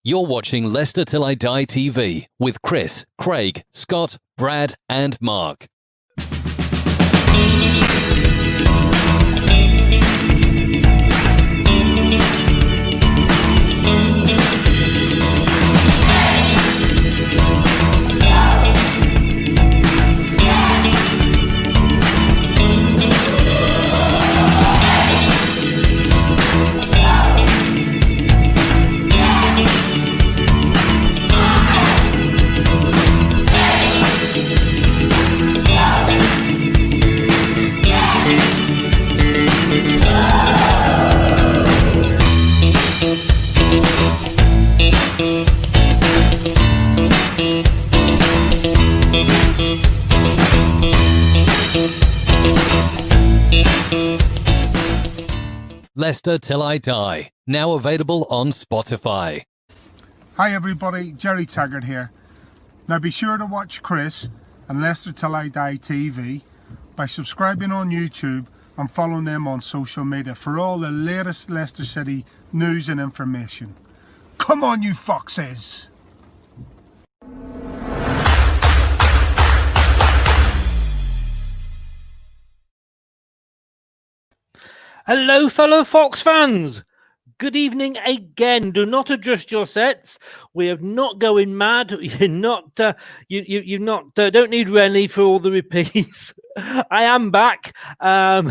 You're watching Leicester Till I Die TV with Chris, Craig, Scott, Brad and Mark. Leicester Till I Die, now available on Spotify. Hi everybody, Jerry Taggart here. Now be sure to watch Chris and Leicester Till I Die TV by subscribing on YouTube and following them on social media for all the latest Leicester City news and information. Come on you foxes! Hello, fellow Fox fans. Good evening again. Do not adjust your sets. We are not going mad. You're not. You're not. Don't need Rennie for all the repeats. I am back. For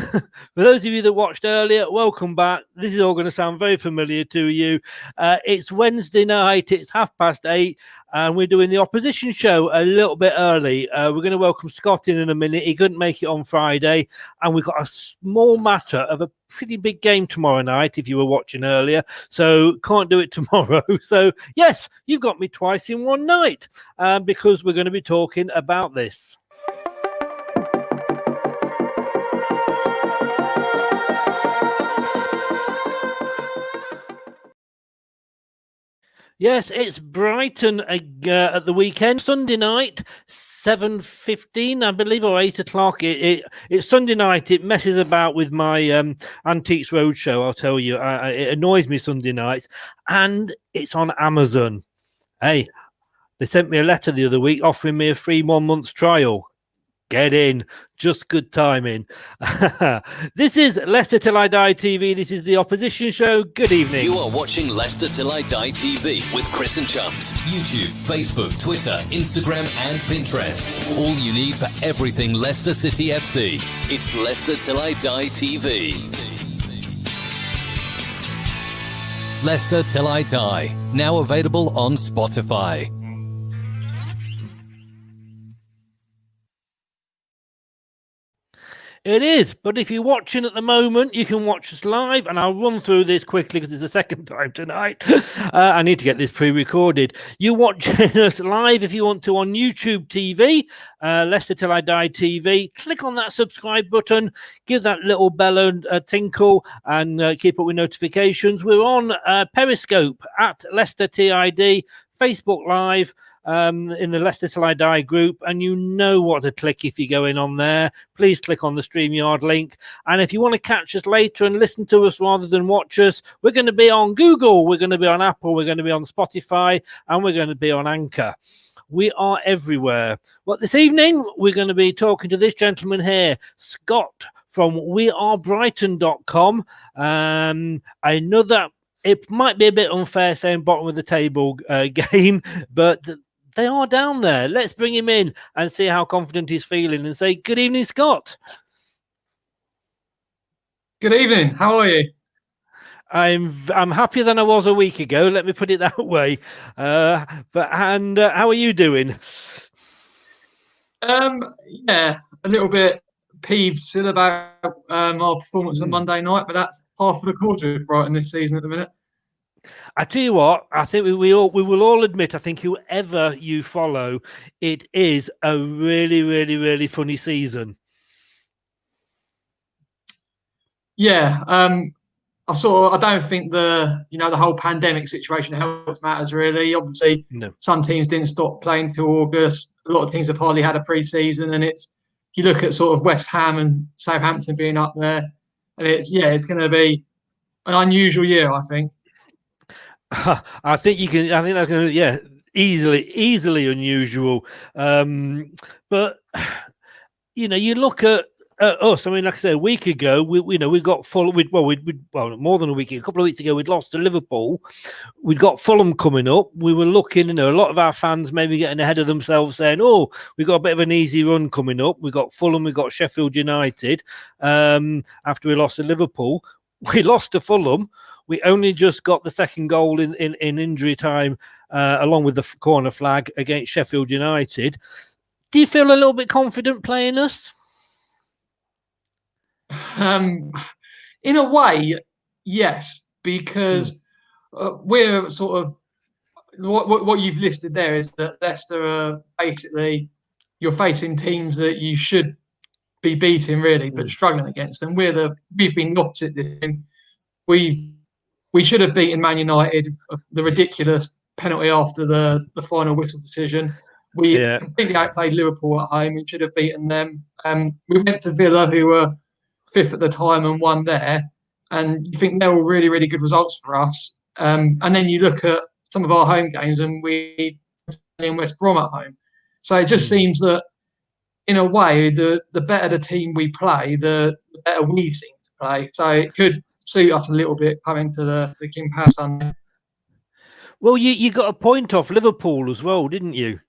those of you that watched earlier, welcome back. This is all going to sound very familiar to you. It's Wednesday night. It's 8:30. And we're doing the opposition show a little bit early. We're going to welcome Scott in a minute. He couldn't make it on Friday. And we've got a small matter of a pretty big game tomorrow night, if you were watching earlier. So can't do it tomorrow. So, yes, you've got me twice in one night because we're going to be talking about this. Yes, it's Brighton at the weekend. Sunday night, 7:15, I believe, or 8 o'clock. It's Sunday night. It messes about with my Antiques Roadshow, I'll tell you. It annoys me Sunday nights. And it's on Amazon. Hey, they sent me a letter the other week offering me a free 1 month's trial. Get in. Just good timing. This is Leicester Till I Die TV. This is the opposition show. Good evening. You are watching Leicester Till I Die TV with Chris and Chums. YouTube, Facebook, Twitter, Instagram and Pinterest. All you need for everything Leicester City FC. It's Leicester Till I Die TV. Leicester Till I Die, now available on Spotify. It is, but if you're watching at the moment, you can watch us live, and I'll run through this quickly because it's the second time tonight. I need to get this pre-recorded. You're watching us live if you want to on YouTube TV, Leicester Till I Die TV. Click on that subscribe button, give that little bell a tinkle, and keep up with notifications. We're on Periscope at Leicester TID, Facebook Live, in the Leicester Till I Die group, and you know what to click if you're going on there. Please click on the StreamYard link. And if you want to catch us later and listen to us rather than watch us, we're going to be on Google, we're going to be on Apple, we're going to be on Spotify, and we're going to be on Anchor. We are everywhere. Well, this evening, we're going to be talking to this gentleman here, Scott from wearebrighton.com. I know that it might be a bit unfair saying bottom of the table game, but they are down there. Let's bring him in and see how confident he's feeling and say, good evening, Scott. Good evening. How are you? I'm happier than I was a week ago. Let me put it that way. How are you doing? Yeah, a little bit peeved still about our performance on Monday night, but that's half of the course with Brighton this season at the minute. I tell you what, I think we will all admit, I think whoever you follow, it is a really, really, really funny season. Yeah, I don't think the whole pandemic situation helps matters really. Obviously, no. Some teams didn't stop playing till August. A lot of teams have hardly had a pre-season, and you look at sort of West Ham and Southampton being up there, and it's going to be an unusual year, I think. I think you can. I think that's going to, yeah, easily unusual. But you look at us. I mean, like I said, a week ago, we got Fulham. Well, more than a week. A couple of weeks ago, we'd lost to Liverpool. We'd got Fulham coming up. We were looking. A lot of our fans maybe getting ahead of themselves, saying, "Oh, we got a bit of an easy run coming up. We got Fulham. We got Sheffield United." After we lost to Liverpool, we lost to Fulham. We only just got the second goal in injury time, along with the corner flag against Sheffield United. Do you feel a little bit confident playing us? In a way, yes, because we're sort of what you've listed there is that Leicester are basically, you're facing teams that you should be beating really, but struggling against them. We've been opposite this thing. We should have beaten Man United, the ridiculous penalty after the final whistle decision. We completely outplayed Liverpool at home. We should have beaten them. We went to Villa, who were fifth at the time, and won there. And you think they're all really, really good results for us. And then you look at some of our home games, and we in West Brom at home. So it just seems that, in a way, the better the team we play, the better we seem to play. So it could suit us a little bit coming to the King Power Sunday. Well, you got a point off Liverpool as well, didn't you?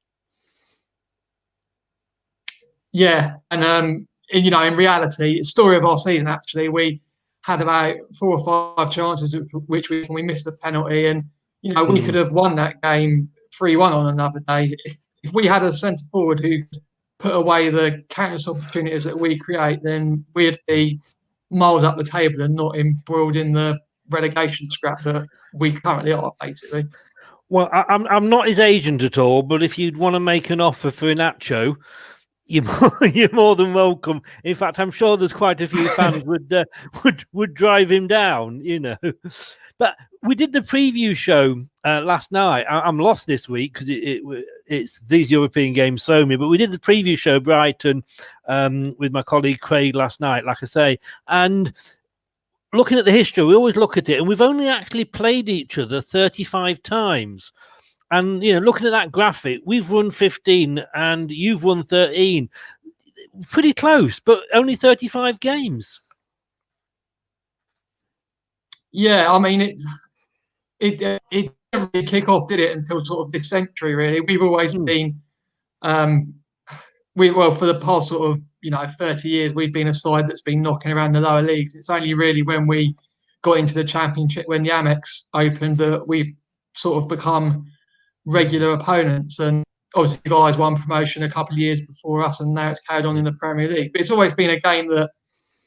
Yeah, and in reality, it's the story of our season. Actually, we had about 4 or 5 chances, which we missed a penalty, and we could have won that game 3-1 on another day if we had a centre forward who put away the countless opportunities that we create. Then we'd be miles up the table and not embroiled in the relegation scrap that we currently are, basically. Well, I'm not his agent at all, but if you'd want to make an offer for Inacho, you're more than welcome. In fact, I'm sure there's quite a few fans would drive him down, But we did the preview show last night. I'm lost this week because it's these European games so me. But we did the preview show Brighton with my colleague Craig last night, like I say, and looking at the history, we always look at it, and we've only actually played each other 35 times. And, looking at that graphic, we've won 15 and you've won 13. Pretty close, but only 35 games. Yeah, I mean, it didn't really kick off, did it, until sort of this century, really. We've always been, for the past sort of, 30 years, we've been a side that's been knocking around the lower leagues. It's only really when we got into the Championship, when the Amex opened, that we've sort of become regular opponents. And obviously the guys won promotion a couple of years before us, and now it's carried on in the Premier League. But it's always been a game that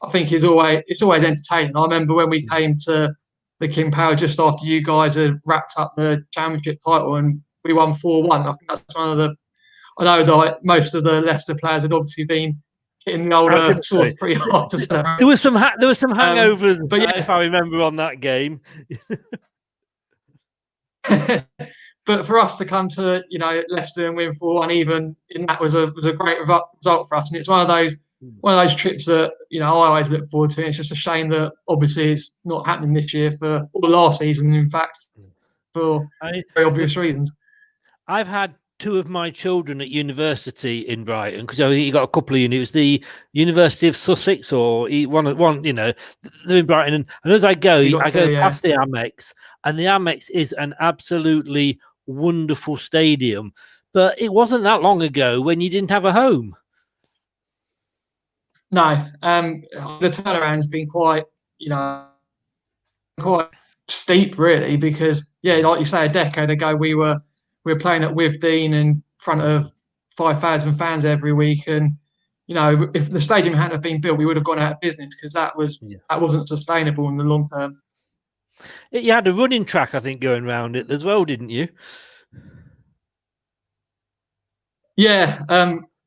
I think it's always entertaining. I remember when we came to the King Power just after you guys had wrapped up the Championship title, and we won 4-1. I think that's one of the, I know that most of the Leicester players had obviously been hitting the older sort of pretty hard to celebrate. There was some hangovers, but if I remember, on that game. But for us to come to Leicester and win 4-1, even in that, was a great result for us, and it's one of those trips that I always look forward to. And it's just a shame that obviously it's not happening this year last season, in fact, for very obvious reasons. I've had 2 of my children at university in Brighton, because you got a couple of uni. It was the University of Sussex, or one. They're in Brighton, and as I go past the Amex, and the Amex is an absolutely wonderful stadium. But it wasn't that long ago when you didn't have a home. No, the turnaround's been quite steep, really, because like you say, a decade ago we were playing at Withdean in front of 5,000 fans every week, and if the stadium hadn't have been built, we would have gone out of business, because that wasn't sustainable in the long term. You had a running track, I think, going around it as well, didn't you? Yeah,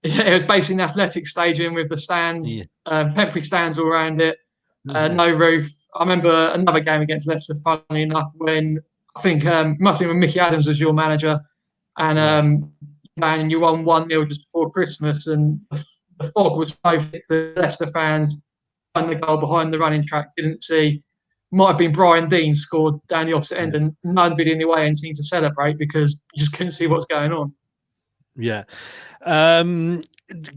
it was basically an athletic stadium with the stands, temporary stands all around it, no roof. I remember another game against Leicester, funnily enough, when I think it must have been when Mickey Adams was your manager, and you won 1-0 just before Christmas, and the fog was so thick that Leicester fans on the goal behind the running track didn't see might have been Brian Dean scored down the opposite end, and nobody in the away end seemed to celebrate because you just couldn't see what's going on. Yeah.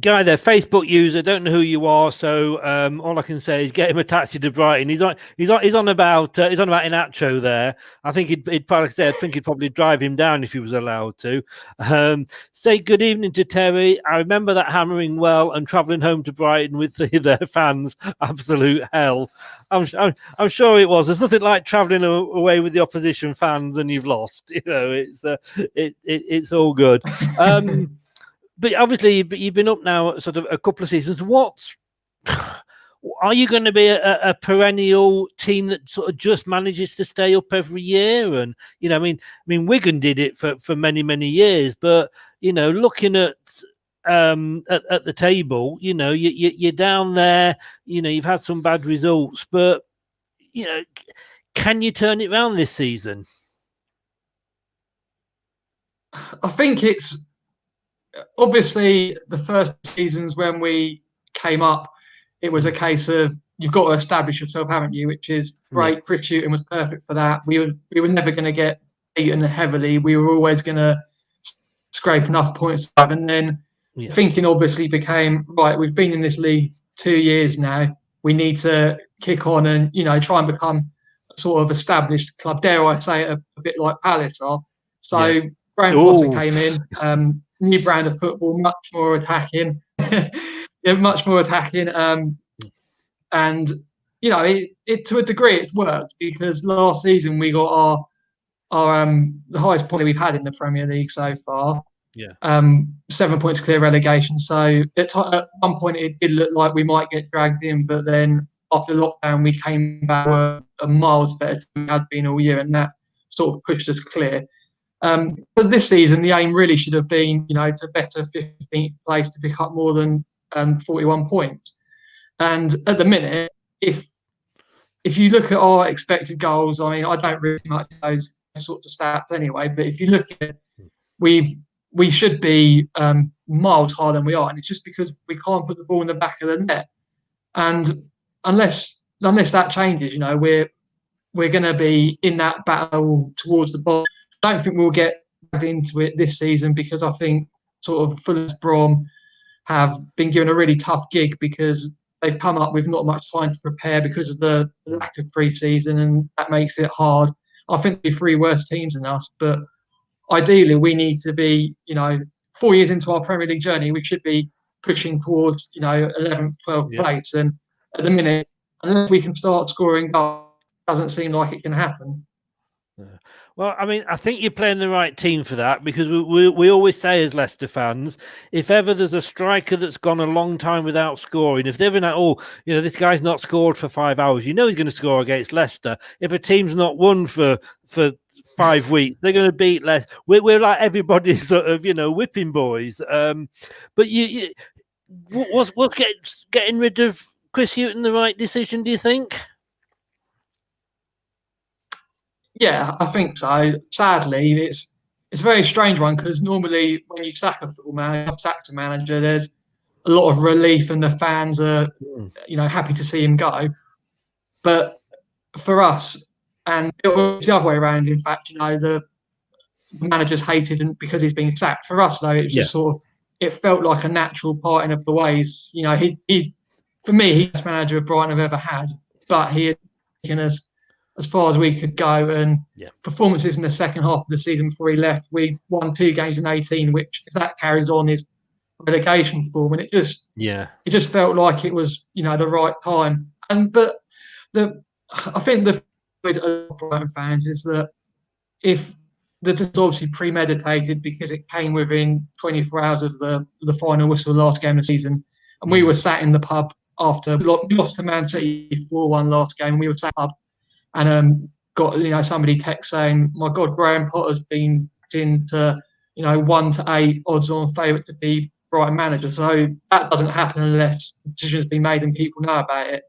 Guy there, Facebook user, don't know who you are, so all I can say is get him a taxi to Brighton. He's on about Inacho there. I think he'd probably say, I think he'd probably drive him down if he was allowed to. Say good evening to Terry. I remember that hammering well and travelling home to Brighton with their fans. Absolute hell. I'm sure it was. There's nothing like travelling away with the opposition fans and you've lost. You know, it's all good. But obviously, you've been up now sort of a couple of seasons. Are you going to be a perennial team that sort of just manages to stay up every year? And you know, I mean, Wigan did it for many years. But you know, looking at the table, you know, you're down there. You know, you've had some bad results, but you know, can you turn it around this season? I think it's. Obviously, the first seasons when we came up, it was a case of you've got to establish yourself, haven't you? Which is great. Yeah. Chris Hughton was perfect for that. We were never going to get beaten heavily. We were always going to scrape enough points up. And then thinking obviously became, right, we've been in this league 2 years now. We need to kick on and, you know, try and become a sort of established club. Dare I say it, a bit like Palace are. So Graham Potter came in. New brand of football, much more attacking, much more attacking. And you know, it to a degree it's worked because last season we got our the highest point we've had in the Premier League so far. Yeah. 7 points clear relegation. So at one point it did look like we might get dragged in, but then after lockdown we came back a miles better than we had been all year, and that sort of pushed us clear. But this season, the aim really should have been, you know, to better 15th place to pick up more than 41 points. And at the minute, if you look at our expected goals, I mean, I don't really like those sorts of stats anyway. But if you look at it, we should be miles higher than we are, and it's just because we can't put the ball in the back of the net. And unless that changes, you know, we're going to be in that battle towards the bottom. I don't think we'll get into it this season because I think sort of Fulham, Brom have been given a really tough gig because they've come up with not much time to prepare because of the lack of pre-season, and that makes it hard. I think they're 3 worse teams than us, but ideally we need to be, you know, 4 years into our Premier League journey, we should be pushing towards, you know, 11th, 12th place. And at the minute, unless we can start scoring goals, it doesn't seem like it can happen. Yeah. Well, I mean, I think you're playing the right team for that because we always say as Leicester fans, if ever there's a striker that's gone a long time without scoring, if they're ever like, oh, you know, this guy's not scored for 5 hours, you know he's going to score against Leicester. If a team's not won for 5 weeks, they're going to beat Leicester. We're like everybody's sort of, you know, whipping boys. But what's getting rid of Chris Hughton the right decision, do you think? Yeah, I think so. Sadly, it's a very strange one because normally when you sack a football manager, sacked a manager, there's a lot of relief and the fans are, you know, happy to see him go. But for us, and it was the other way around. In fact, you know, the managers hated him because he's been sacked. For us, though, it was just sort of it felt like a natural parting of the ways. You know, he for me, he's the best manager of Brighton I've ever had, but he had taken us as far as we could go, and performances in the second half of the season before he left, we won 2 games in 18, which if that carries on is relegation form, and it just felt like it was, you know, the right time. But I think the Brighton fans is that if that is obviously premeditated because it came within 24 hours of the final whistle last game of the season, and we were sat in the pub after we lost to Man City 4-1 last game. We were sat in the pub and got, you know, somebody text saying, "My God, Graham Potter's been into, you know, 1 to 8 odds on favourite to be Brighton manager." So that doesn't happen unless the decision's been made and people know about it.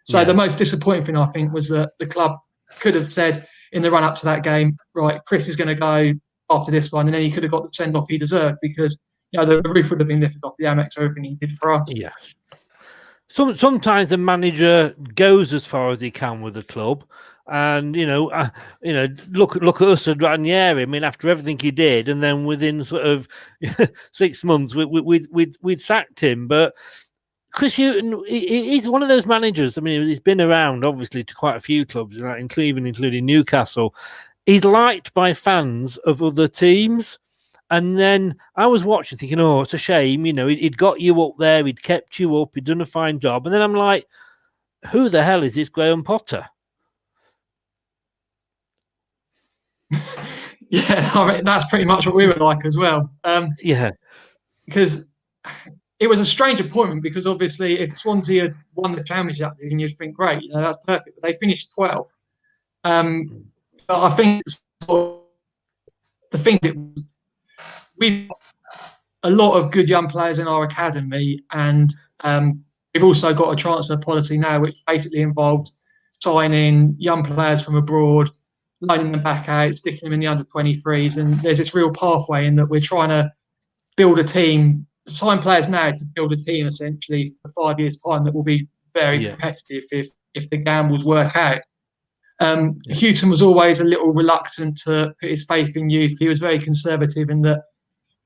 So the most disappointing thing I think was that the club could have said in the run up to that game, right, Chris is going to go after this one, and then he could have got the send off he deserved because, you know, the roof would have been lifted off the Amex for everything he did for us. Yeah. sometimes the manager goes as far as he can with the club, and look at us at Ranieri. I mean, after everything he did, and then within sort of 6 months, we'd sacked him. But Chris Hughton, he's one of those managers. I mean, he's been around obviously to quite a few clubs, including Newcastle. He's liked by fans of other teams. And then I was watching thinking, oh, it's a shame, he'd got you up there, he'd kept you up, he'd done a fine job. And then I'm like, who the hell is this Graham Potter? Yeah, I mean, that's pretty much what we were like as well. Yeah. Because it was a strange appointment, because obviously if Swansea had won the championship, you'd think, great, that's perfect. But they finished 12th. But I think the thing that we've got a lot of good young players in our academy, and we've also got a transfer policy now which basically involves signing young players from abroad, loaning them back out, sticking them in the under-23s, and there's this real pathway in that we're trying to build a team, sign players now to build a team essentially for 5 years' time that will be very competitive if the gambles work out. Hughton was always a little reluctant to put his faith in youth. He was very conservative in that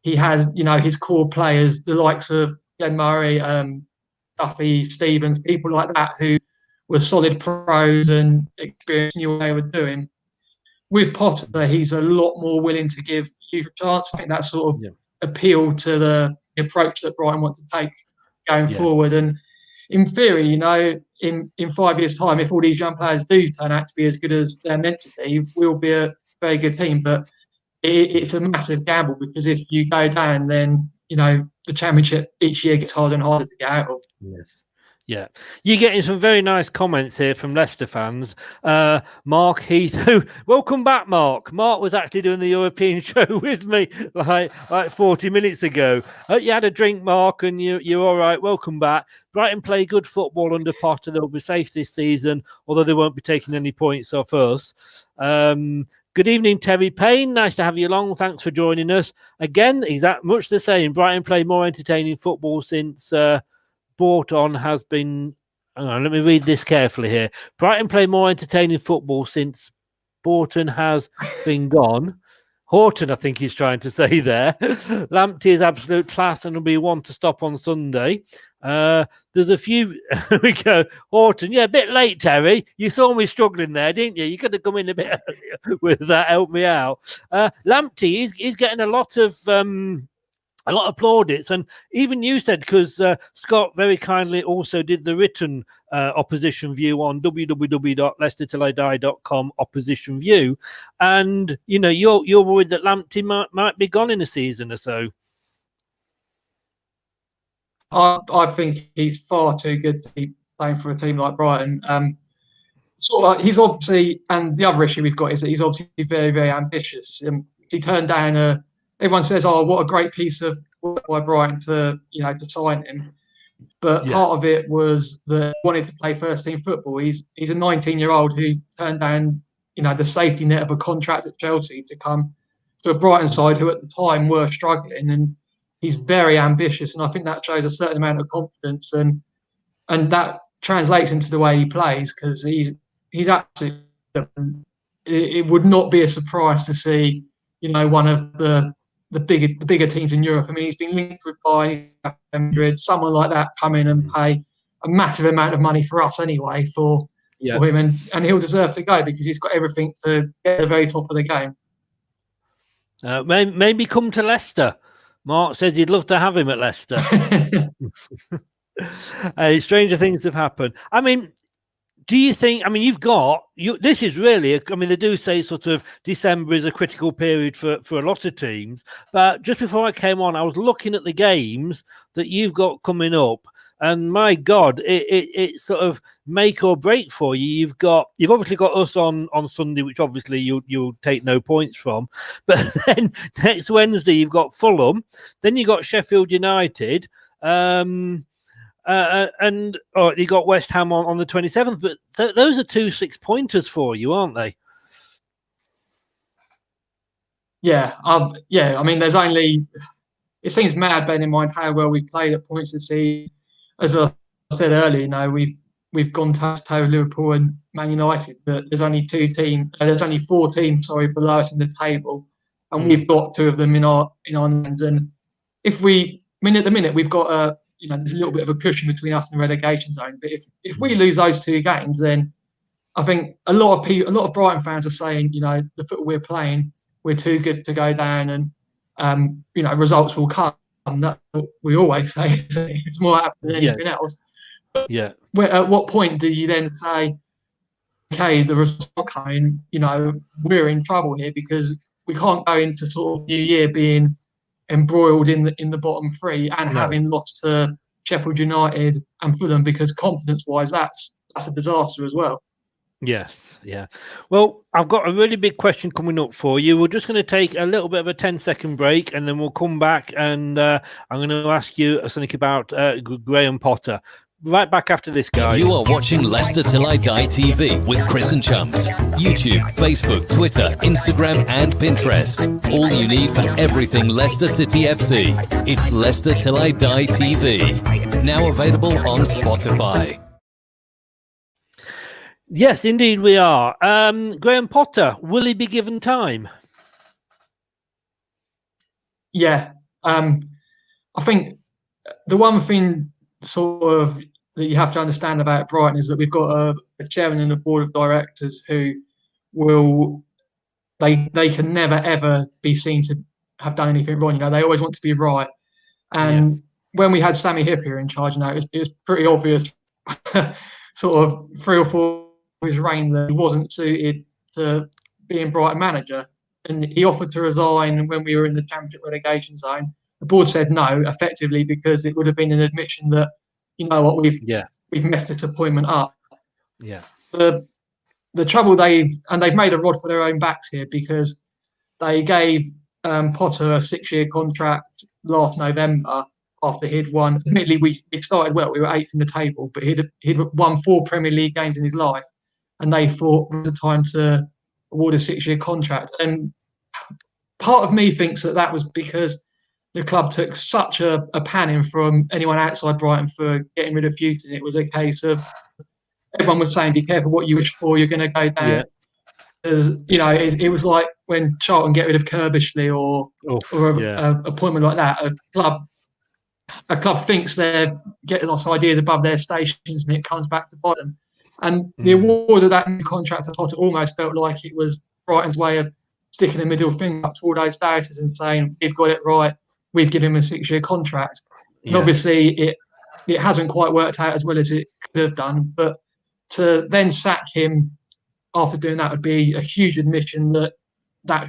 he has, his core players, the likes of Glenn Murray, Duffy, Stevens, people like that who were solid pros and experienced, knew what they were doing. With Potter, he's a lot more willing to give youth a chance. I think that sort of appealed to the approach that Brighton want to take going forward. And in theory, in 5 years' time, if all these young players do turn out to be as good as they're meant to be, we'll be a very good team. But it's a massive gamble, because if you go down, then the championship each year gets harder and harder to get out of. Yes. Yeah, you're getting some very nice comments here from Leicester fans. Mark Heath, welcome back, Mark. Mark was actually doing the European show with me like 40 minutes ago. You had a drink, Mark, and you're all right. Welcome back. Brighton play good football under Potter. They'll be safe this season, although they won't be taking any points off us. Good evening, Terry Payne. Nice to have you along. Thanks for joining us. Again, much the same. Brighton play more entertaining football since Brighton has been. Hang on, let me read this carefully here. Brighton play more entertaining football since Borton has been gone. Horton, I think he's trying to say there. Lamptey is absolute class and will be one to stop on Sunday. There's a few. We go. Horton, a bit late, Terry. You saw me struggling there, didn't you? You could have come in a bit earlier with that. Help me out. Lamptey, he's getting a lot of plaudits, and even you said, because Scott very kindly also did the written opposition view on www.leicestertillidie.com opposition view, and you're worried that Lamptey might be gone in a season or so. I think he's far too good to be playing for a team like Brighton. He's obviously, and the other issue we've got is that he's obviously very, very ambitious. He turned down everyone says, "Oh, what a great piece of work by Brighton to sign him." But part of it was that he wanted to play first team football. He's a 19-year-old who turned down, the safety net of a contract at Chelsea to come to a Brighton side who at the time were struggling. And he's very ambitious, and I think that shows a certain amount of confidence, and that translates into the way he plays, because he's absolutely. It would not be a surprise to see, one of the bigger teams in Europe. I mean, he's been linked with Bayern, Madrid, someone like that come in and pay a massive amount of money for us anyway for him, and he'll deserve to go because he's got everything to get at the very top of the game. Maybe come to Leicester. Mark says he'd love to have him at Leicester. Stranger things have happened. I mean, do you think, this is really, they do say sort of December is a critical period for a lot of teams, but just before I came on, I was looking at the games that you've got coming up, and my God, it's sort of make or break for you. You've obviously got us on Sunday, which obviously you'll take no points from, but then next Wednesday you've got Fulham, then you got Sheffield United, and you got West Ham on the 27th, but those are 2 6-pointers for you, aren't they? Yeah. There's only. It seems mad, bearing in mind how well we've played at points this season, as well I said earlier, we've gone toe to toe with Liverpool and Man United. But there's only four teams, below us in the table, and we've got two of them in our hands. And at the minute we've got there's a little bit of a cushion between us and the relegation zone. But if we lose those two games, then I think a lot of Brighton fans are saying, the football we're playing, we're too good to go down, and results will come. That's what we always say. It's more happen than anything else. But at what point do you then say, okay, the results are coming, we're in trouble here, because we can't go into sort of New Year being embroiled in the bottom three and having lost to Sheffield United and Fulham, because confidence-wise, that's a disaster as well. Yes, yeah. Well, I've got a really big question coming up for you. We're just going to take a little bit of a 10-second break, and then we'll come back, and I'm going to ask you something about Graham Potter. Right back after this, guys. You are watching Leicester Till I Die TV with Chris and Chumps. YouTube, Facebook, Twitter, Instagram and Pinterest. All you need for everything Leicester City FC. It's Leicester Till I Die TV. Now available on Spotify. Yes, indeed we are. Graham Potter, will he be given time? Yeah. I think the one thing sort of that you have to understand about Brighton is that we've got a chairman and a board of directors who they can never ever be seen to have done anything wrong. They always want to be right. And when we had Sammy Hippier in charge, it was pretty obvious, sort of 3 or 4 of his reign, that he wasn't suited to being Brighton manager. And he offered to resign when we were in the Championship relegation zone. The board said no, effectively, because it would have been an admission that, we've messed this appointment up. Yeah. The trouble they've made a rod for their own backs here, because they gave Potter a 6-year contract last November after he'd won. Admittedly, we started well. We were 8th in the table, but he'd won 4 Premier League games in his life, and they thought it was the time to award a 6-year contract. And part of me thinks that was because the club took such a panning from anyone outside Brighton for getting rid of Houghton. It was a case of everyone was saying, be careful what you wish for, you're going to go down. It was like when Charlton get rid of Kirbishley or a appointment like that. A club thinks they're getting lots of ideas above their stations, and it comes back to bite them. And the award of that new contract to Potter almost felt like it was Brighton's way of sticking a middle finger up to all those doubters and saying, we've got it right, we've given him a 6-year contract. And obviously it hasn't quite worked out as well as it could have done. But to then sack him after doing that would be a huge admission that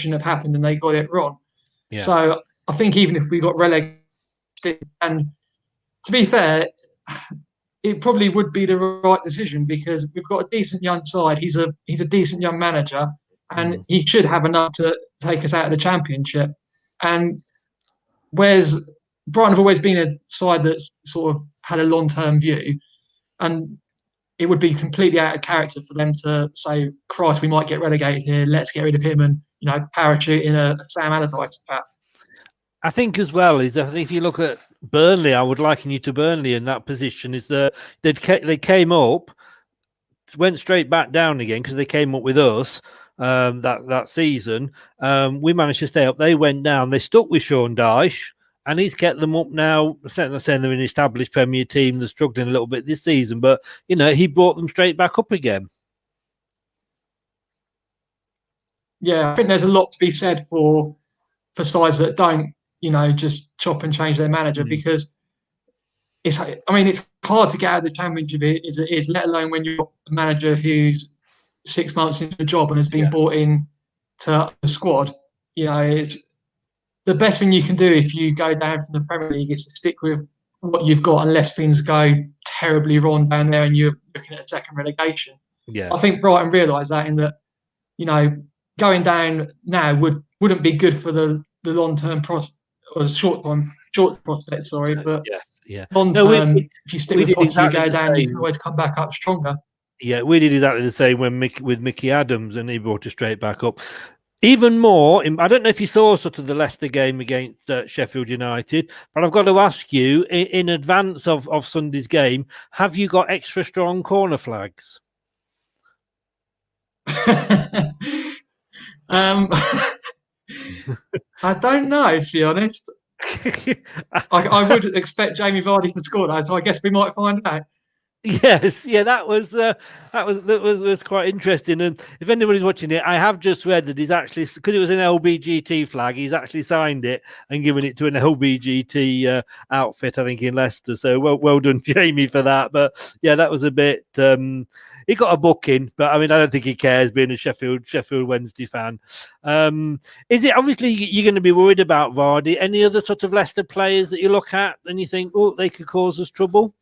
shouldn't have happened and they got it wrong. Yeah. So I think even if we got relegated, and to be fair, it probably would be the right decision, because we've got a decent young side. He's a decent young manager, and he should have enough to take us out of the Championship. And whereas Brighton have always been a side that's sort of had a long-term view, and it would be completely out of character for them to say, Christ, we might get relegated here, let's get rid of him and, parachute in a Sam Allardyce pat. I think as well is that if you look at Burnley, I would liken you to Burnley in that position, is that they came up, went straight back down again because they came up with us that season. We managed to stay up. They went down. They stuck with Sean Dyche, and he's kept them up now. I'm not saying they're an established Premier team. They're struggling a little bit this season, but, he brought them straight back up again. Yeah, I think there's a lot to be said for sides that don't, just chop and change their manager, because it's hard to get out of the Championship as it is, let alone when you're a manager who's 6 months into the job and has been brought in to the squad. It's the best thing you can do if you go down from the Premier League is to stick with what you've got, unless things go terribly wrong down there and you're looking at a second relegation. Yeah, I think Brighton realised that, in that, going down now wouldn't be good for the long-term or short prospect. Sorry, but long-term, if you stick with Potter, you go down, you can always come back up stronger. Yeah, we did exactly the same with Mickey Adams, and he brought us straight back up. Even more, I don't know if you saw sort of the Leicester game against Sheffield United, but I've got to ask you, in advance of Sunday's game, have you got extra strong corner flags? I don't know, to be honest. I would expect Jamie Vardy to score though, so I guess we might find out. Yes, yeah, that was quite interesting. And if anybody's watching it, I have just read that he's actually, because it was an LBGT flag, he's actually signed it and given it to an LBGT outfit, I think, in Leicester. So well done, Jamie, for that. But yeah, that was a bit. He got a booking, but I mean, I don't think he cares, being a Sheffield Wednesday fan. Is it obviously you're going to be worried about Vardy? Any other sort of Leicester players that you look at and you think, oh, they could cause us trouble?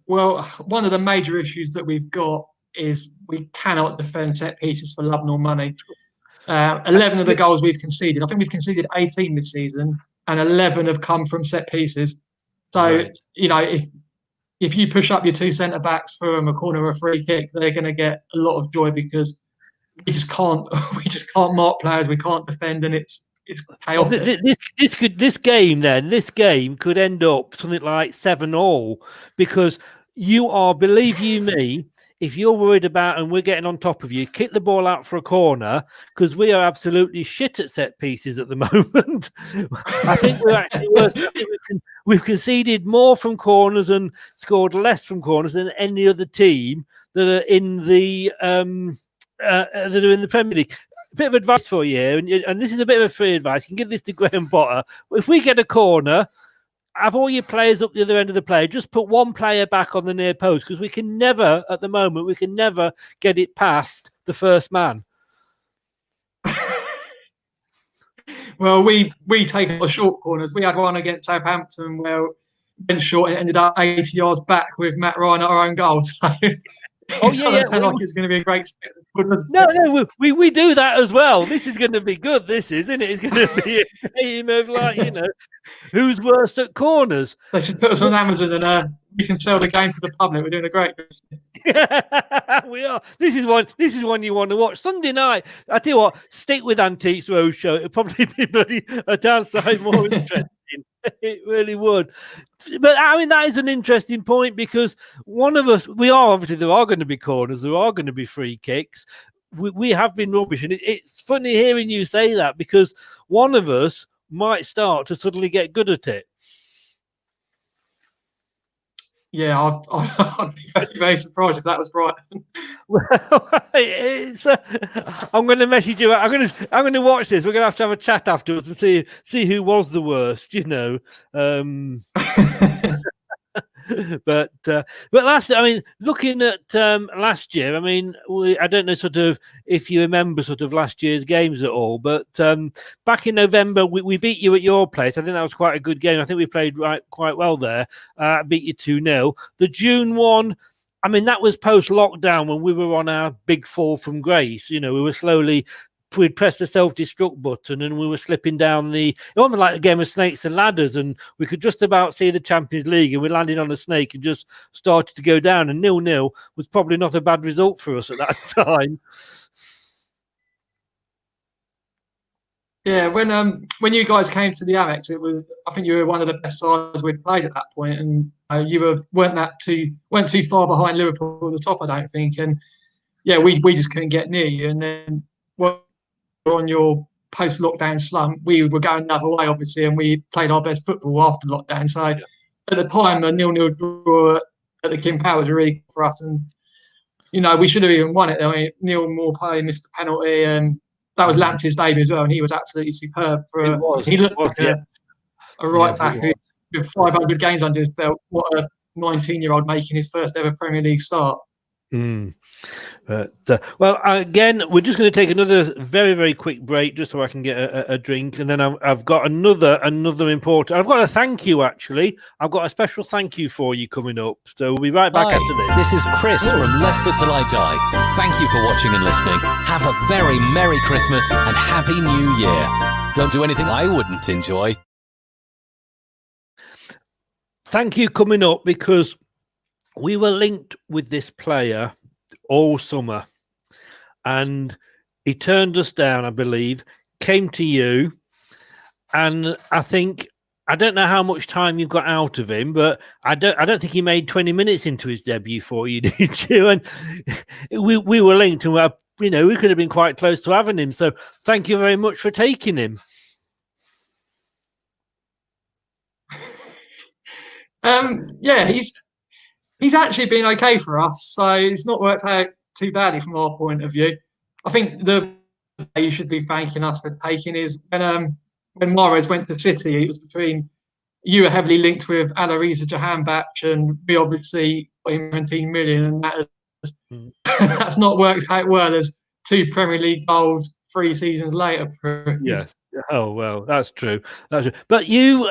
Well, one of the major issues that we've got is we cannot defend set pieces for love nor money. 11 of the goals we've conceded, I think we've conceded 18 this season, and 11 have come from set pieces. So, right. If you push up your two centre backs from a corner or a free kick, they're going to get a lot of joy because we just can't mark players, we can't defend, and it's chaotic. This game could end up something like 7-7 because you are, believe you me, if you're worried about and we're getting on top of you, kick the ball out for a corner because we are absolutely shit at set pieces at the moment. I think we're actually worse. We've conceded more from corners and scored less from corners than any other team that are in the Premier League. A bit of advice for you, and this is a bit of free advice. You can give this to Graham Potter. If we get a corner, have all your players up the other end of the play. Just put one player back on the near post because we can never, at the moment, get it past the first man. Well, we take our short corners. We had one against Southampton where went short and ended up 80 yards back with Matt Ryan at our own goal. So oh yeah, like it's going to be a great spectacle. No, we do that as well. This is going to be good. This isn't it? It's going to be a game of who's worse at corners. They should put us on Amazon and we can sell the game to the public. We're doing a great. We are. This is one you want to watch Sunday night. I tell you what, stick with Antiques Roadshow. It'll probably be bloody a downside more interesting. It really would. But I mean, that is an interesting point because one of us, there are going to be corners, there are going to be free kicks. We have been rubbish, and it's funny hearing you say that because one of us might start to suddenly get good at it. Yeah, I'd be very, very surprised if that was Brighton. Well, I'm going to message you. I'm going to watch this. We're going to have a chat afterwards and see who was the worst. But last, I mean, looking at last year, I mean, I don't know sort of if you remember sort of last year's games at all, but back in November, we beat you at your place. I think that was quite a good game. I think we played quite well there. Beat you 2-0. The June one, I mean, that was post-lockdown when we were on our big fall from grace. We were slowly... We'd pressed the self-destruct button and we were slipping down it wasn't like a game of snakes and ladders, and we could just about see the Champions League and we landed on a snake and just started to go down, and 0-0 was probably not a bad result for us at that time. Yeah, when you guys came to the Amex, I think you were one of the best sides we'd played at that point, and you weren't too far behind Liverpool at the top, I don't think, and yeah, we just couldn't get near you, and then on your post-lockdown slump, we were going another way, obviously, and we played our best football after lockdown. So at the time, a 0-0 draw at the King Power was really good for us, and we should have even won it. I mean, Neil Maupay missed a penalty, and that was Lamptey's debut as well, and he was absolutely superb. He looked like a right back with 500 games under his belt. What a 19-year-old making his first ever Premier League start. Well, again, we're just going to take another very, very quick break just so I can get a drink, and then I've got another important. I've got a thank you, actually. I've got a special thank you for you coming up, so we'll be right back after this. This is Chris from Leicester Till I Die. Thank you for watching and listening. Have a very Merry Christmas and Happy New Year. Don't do anything I wouldn't enjoy. Thank you coming up because we were linked with this player all summer, and he turned us down, I believe, came to you, and I don't know how much time you've got out of him, but I don't think he made 20 minutes into his debut for you, did you? And we were linked, and we could have been quite close to having him. So thank you very much for taking him. Yeah, he's actually been okay for us, so it's not worked out too badly from our point of view. I think the you should be thanking us for taking is when Mahrez went to City, it was between you were heavily linked with Alireza Jahanbakhsh, and we obviously got him 17 million, and that's not worked out well as 2 Premier League goals 3 seasons later. Yeah. Oh well, that's true. That's true. But you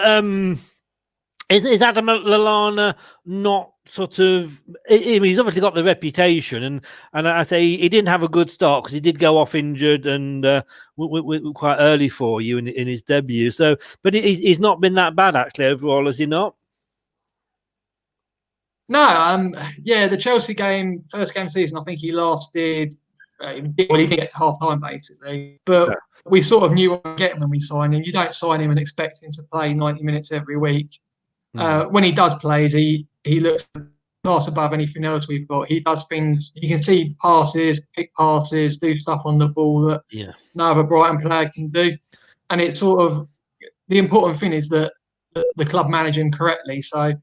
is Adam Lallana not sort of? He's obviously got the reputation, and I say he didn't have a good start because he did go off injured and quite early for you in his debut. So, but he's not been that bad actually overall, has he not? No, yeah, the Chelsea game, first game of the season, I think he lasted. He didn't get to half time basically, but we sort of knew what we were getting when we signed him. You don't sign him and expect him to play 90 minutes every week. When he does plays, he looks class above anything else we've got. He does things. You can see passes, pick passes, do stuff on the ball that no other Brighton player can do. And it's sort of the important thing is that the club manage him correctly. So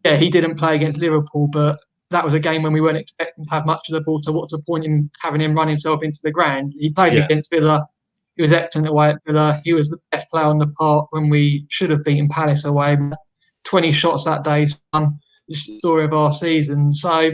yeah, he didn't play against Liverpool, but that was a game when we weren't expecting to have much of the ball. So what's the point in having him run himself into the ground? He played against Villa. He was excellent away at Villa. He was the best player on the park when we should have beaten Palace away. 20 shots that day, son. The story of our season. So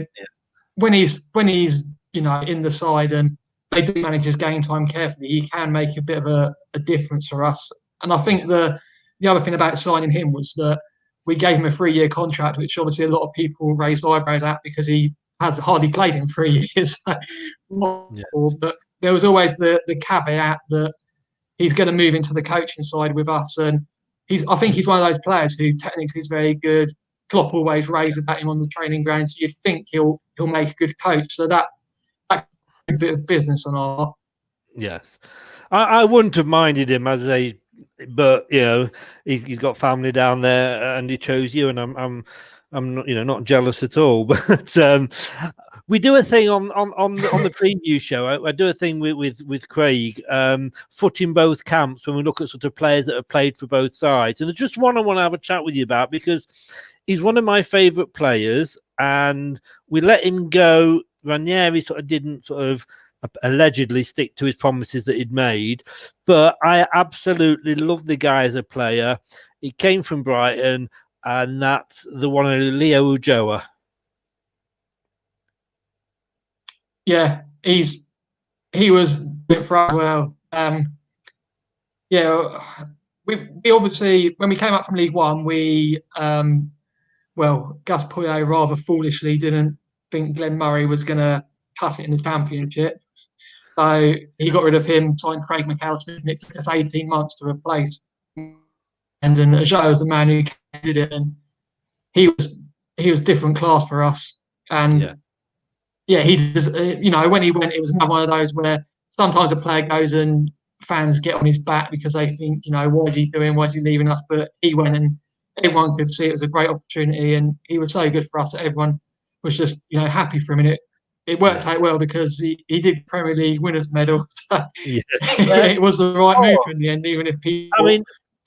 when he's in the side and they do manage his game time carefully, he can make a bit of a difference for us. And I think the other thing about signing him was that we gave him a 3-year contract, which obviously a lot of people raised eyebrows at because he has hardly played in 3 years. But there was always the caveat that he's going to move into the coaching side with us, and I think he's one of those players who technically is very good. Klopp always raves about him on the training ground, so you'd think he'll make a good coach. So that a bit of business on our. Yes, I wouldn't have minded him but he's got family down there, and he chose you, and I'm not jealous at all. But we do a thing on the preview show. I do a thing with Craig, foot in both camps when we look at sort of players that have played for both sides. And there's just one I want to have a chat with you about because he's one of my favourite players, and we let him go. Ranieri sort of didn't allegedly stick to his promises that he'd made, but I absolutely love the guy as a player. He came from Brighton, and that's the one of Leo Ulloa. Yeah, he was for us well. We obviously when we came up from League One, we Gus Poyet rather foolishly didn't think Glenn Murray was going to cut it in the Championship. So he got rid of him, signed Craig McAllister, and it took us 18 months to replace. And then Ulloa was the man who did it, and he was different class for us. And he just, when he went, it was another one of those where sometimes a player goes and fans get on his back because they think, what is he doing? Why is he leaving us? But he went and everyone could see it was a great opportunity, and he was so good for us that everyone was just, happy for him. And it worked out well because he did Premier League winners' medal. So it was the right move in the end, even if people, why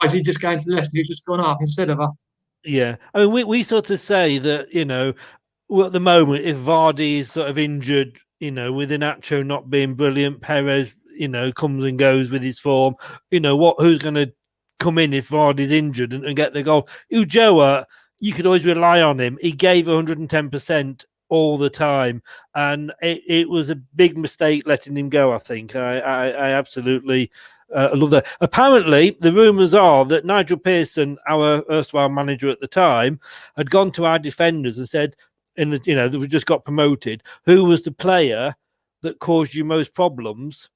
is he just going to Leicester who's just gone up instead of us? Yeah, I mean, we sort of say that, at the moment, if Vardy is sort of injured, with Iheanacho not being brilliant, Perez, comes and goes with his form, who's going to come in if Vardy's injured and get the goal? Ulloa, you could always rely on him. He gave 110% all the time, and it was a big mistake letting him go. I think I absolutely love that. Apparently, the rumours are that Nigel Pearson, our erstwhile manager at the time, had gone to our defenders and said, that we just got promoted, who was the player that caused you most problems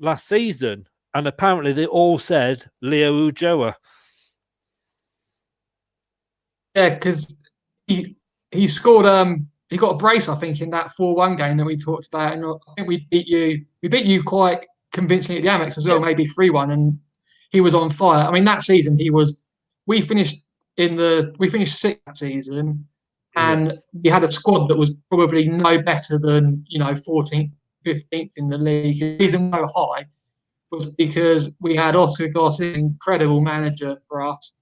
last season? And apparently, they all said Leo Ulloa. Yeah, because he scored he got a brace, I think, in that 4-1 game that we talked about, and I think we beat you quite convincingly at the Amex as well, maybe 3-1, and he was on fire. I mean, that season we finished sixth that season, and we had a squad that was probably no better than 14th, 15th in the league. The reason we were high was because we had Oscar Garcia, incredible manager for us,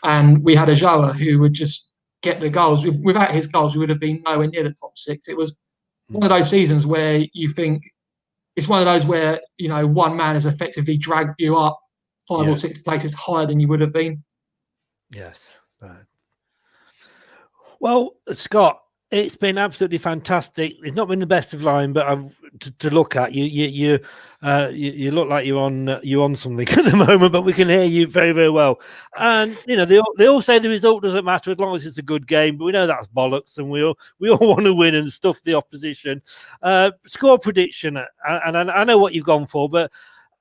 and we had a Joa who would just get the goals. Without his goals, we would have been nowhere near the top 6. It was one of those seasons where you think it's one of those where one man has effectively dragged you up 5 or 6 places higher than you would have been. Yes. Right. Well, Scott, it's been absolutely fantastic. It's not been the best of line, but to look at you look like you're on something at the moment, but we can hear you very, very well. And they all say the result doesn't matter as long as it's a good game, but we know that's bollocks, and we all want to win and stuff the opposition. Score prediction, and I know what you've gone for, but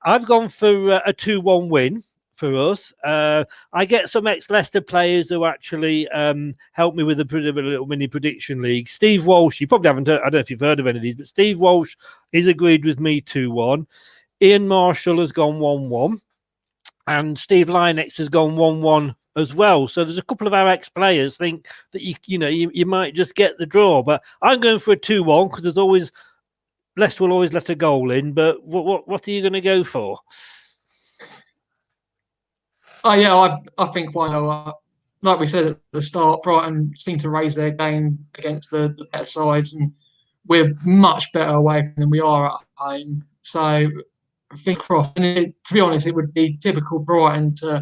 I've gone for a 2-1 win for us. I get some ex-Leicester players who actually help me with a little mini prediction league. Steve Walsh, you probably haven't heard, I don't know if you've heard of any of these, but Steve Walsh is agreed with me 2-1. Ian Marshall has gone 1-1. And Steve Lynex has gone 1-1 as well. So there's a couple of our ex-players think that you might just get the draw. But I'm going for a 2-1 because there's always Leicester will always let a goal in. But what are you going to go for? Oh yeah, I think like we said at the start, Brighton seem to raise their game against the better sides, and we're much better away from them we are at home. So I think cross. And to be honest, it would be typical Brighton to,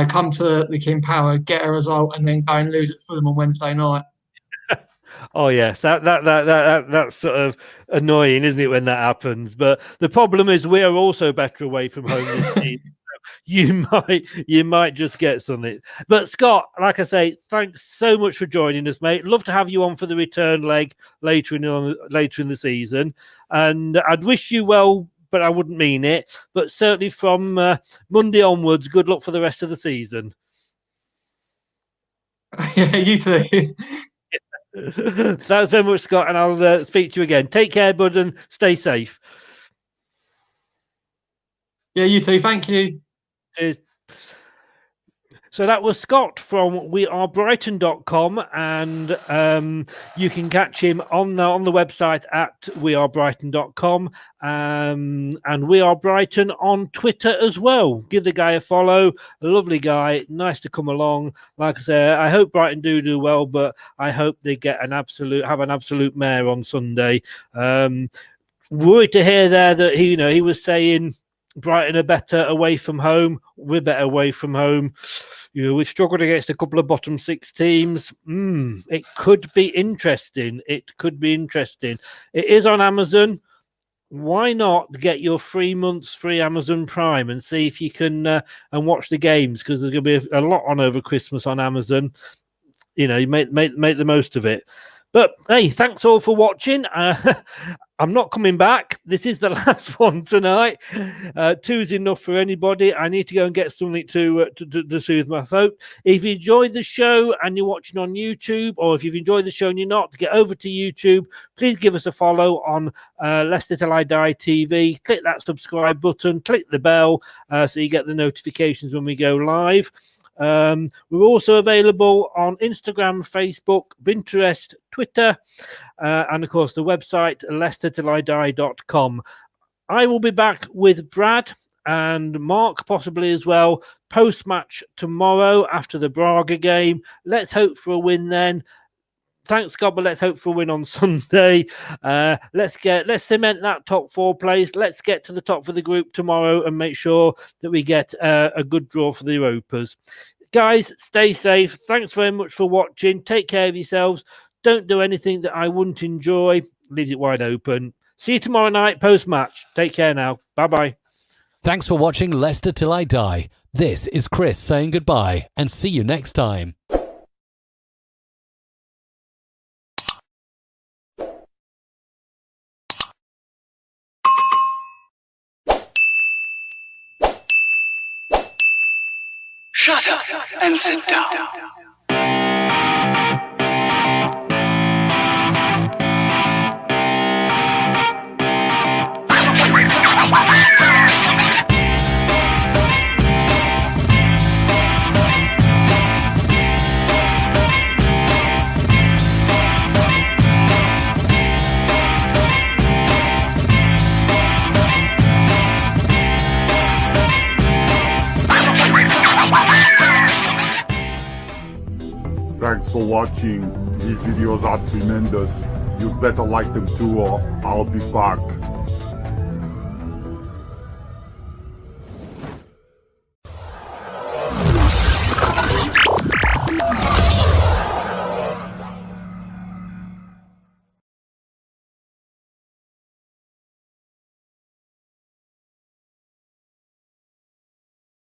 come to the King Power, get a result, and then go and lose at Fulham on Wednesday night. Oh yes, that's sort of annoying, isn't it, when that happens? But the problem is we are also better away from home this season. You might just get something. But Scott, like I say, thanks so much for joining us, mate. Love to have you on for the return leg later in the season. And I'd wish you well, but I wouldn't mean it. But certainly from Monday onwards, good luck for the rest of the season. Yeah, you too. Thanks very much, Scott, and I'll speak to you again. Take care, bud, and stay safe. Yeah, you too. Thank you. Cheers. So that was Scott from wearebrighton.com, and you can catch him on the website at wearebrighton.com, and We Are Brighton on Twitter as well. Give the guy a follow. A lovely guy, nice to come along. Like I say, I hope Brighton do well, but I hope they have an absolute mare on Sunday. Worried to hear there that he was saying Brighton are better away from home. We're better away from home. We've struggled against a couple of bottom 6 teams. It could be interesting. It is on Amazon. Why not get your 3 months free Amazon Prime and see if you can and watch the games, because there's going to be a lot on over Christmas on Amazon. You make the most of it. But hey, thanks all for watching. I'm not coming back. This is the last one tonight. 2's enough for anybody. I need to go and get something to soothe my throat. If you enjoyed the show and you're watching on YouTube, or if you've enjoyed the show and you're not, get over to YouTube. Please give us a follow on Leicester Till I Die TV. Click that subscribe button. Click the bell so you get the notifications when we go live. We're also available on Instagram, Facebook, Pinterest, Twitter, and of course the website leicestertillidie.com. I will be back with Brad and Mark possibly as well post-match tomorrow after the Braga game. Let's hope for a win then. Thanks, Scott, but let's hope for a win on Sunday. Let's cement that top 4 place. Let's get to the top for the group tomorrow and make sure that we get a good draw for the Europas. Guys, stay safe. Thanks very much for watching. Take care of yourselves. Don't do anything that I wouldn't enjoy. Leave it wide open. See you tomorrow night post-match. Take care now. Bye-bye. Thanks for watching Leicester Till I Die. This is Chris saying goodbye and see you next time. Shut up and sit down. for watching. These videos are tremendous. You better like them too, or I'll be back.